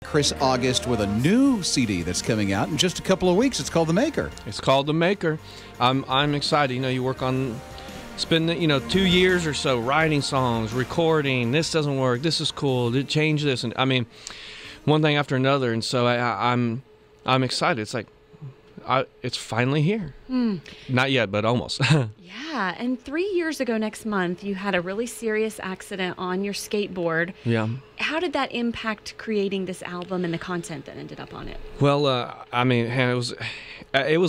Chris August with a new CD that's coming out in just a couple of weeks. It's called The Maker. It's called The Maker. I'm excited. You know, you work on spending 2 years or so writing songs, recording. This doesn't work. This is cool. Change this, and I mean, one thing after another. And so I'm excited. It's like it's finally here. Not yet, but almost. Yeah, and 3 years ago next month, you had a really serious accident on your skateboard. Yeah. How did that impact creating this album and the content that ended up on it? Well, I mean, it was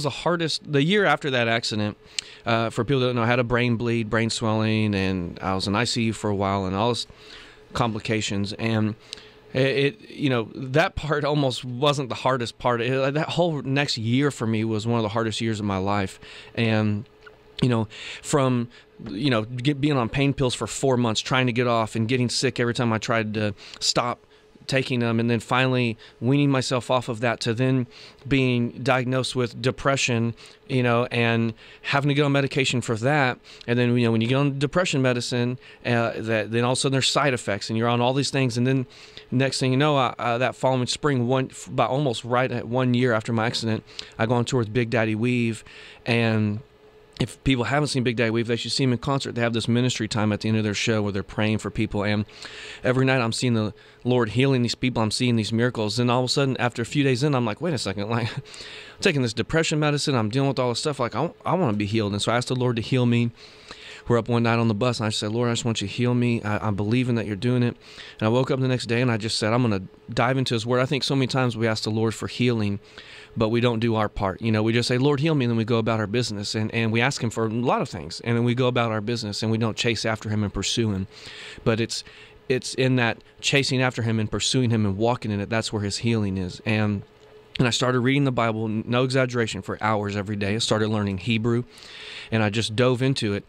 the hardest. The year after that accident, for people that don't know, I had a brain bleed, brain swelling, and I was in ICU for a while, and all those complications. And that part almost wasn't the hardest part. That whole next year for me was one of the hardest years of my life. And from being on pain pills for 4 months, trying to get off, and getting sick every time I tried to stop taking them, and then finally weaning myself off of that, to then being diagnosed with depression, and having to get on medication for that. And then when you get on depression medicine, then all of a sudden there's side effects, and you're on all these things. And then next thing you know, that following spring, about almost right at 1 year after my accident, I go on tour with Big Daddy Weave. And if people haven't seen Big Daddy Weave, they should see him in concert. They have this ministry time at the end of their show where they're praying for people. And every night I'm seeing the Lord healing these people. I'm seeing these miracles. And all of a sudden, after a few days in, I'm like, wait a second. Like, I'm taking this depression medicine. I'm dealing with all this stuff. Like, I want to be healed. And so I asked the Lord to heal me. We're up one night on the bus, and I just said, Lord, I just want you to heal me. I'm believing that you're doing it. And I woke up the next day, and I just said, I'm going to dive into His Word. I think so many times we ask the Lord for healing, but we don't do our part. We just say, Lord, heal me, and then we go about our business. And we ask Him for a lot of things, and then we go about our business, and we don't chase after Him and pursue Him. But it's in that chasing after Him and pursuing Him and walking in it, that's where His healing is. And I started reading the Bible, no exaggeration, for hours every day. I started learning Hebrew, and I just dove into it.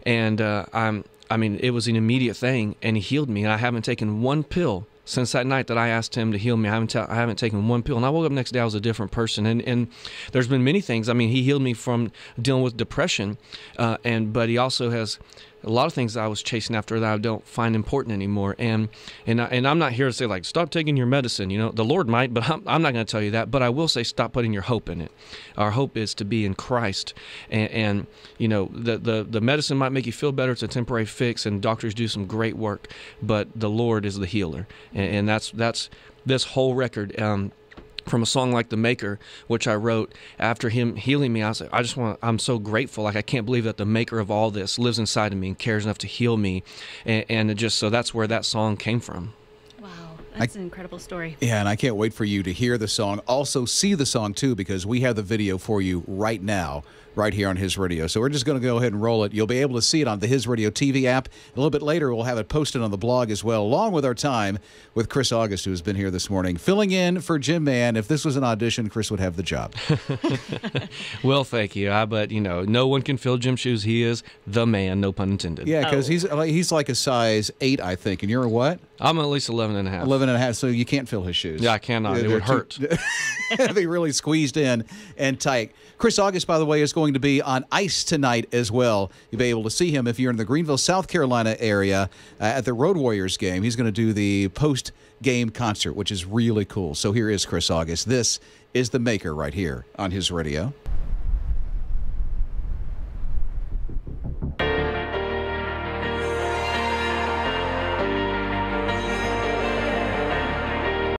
And it was an immediate thing, and He healed me. And I haven't taken one pill since that night that I asked Him to heal me. I haven't taken one pill. And I woke up the next day, I was a different person. And there's been many things. I mean, He healed me from dealing with depression, but He also has a lot of things that I was chasing after that I don't find important anymore. And I'm not here to say, like, stop taking your medicine. The Lord might, but I'm not going to tell you that. But I will say, stop putting your hope in it. Our hope is to be in Christ. And the medicine might make you feel better. It's a temporary fix, and doctors do some great work. But the Lord is the healer. And that's this whole record. From a song like The Maker, which I wrote after Him healing me, I was like, I'm so grateful. Like, I can't believe that the Maker of all this lives inside of me and cares enough to heal me. And so that's where that song came from. Wow, that's an incredible story. Yeah, and I can't wait for you to hear the song. Also see the song, too, because we have the video for you right now, right here on His Radio. So we're just going to go ahead and roll it. You'll be able to see it on the His Radio TV app. A little bit later, we'll have it posted on the blog as well, along with our time with Chris August, who has been here this morning, filling in for Jim Mann. If this was an audition, Chris would have the job. Well, thank you. But, no one can fill Jim's shoes. He is the man, no pun intended. Yeah, because he's like a size 8, I think. And you're a what? I'm at least 11 and a half. 11 and a half, so you can't fill his shoes. Yeah, I cannot. It would hurt. They'd be really squeezed in and tight. Chris August, by the way, is going to be on ice tonight as well. You'll be able to see him if you're in the Greenville, South Carolina area at the Road Warriors game. He's going to do the post-game concert, which is really cool. So here is Chris August. This is The Maker right here on His Radio.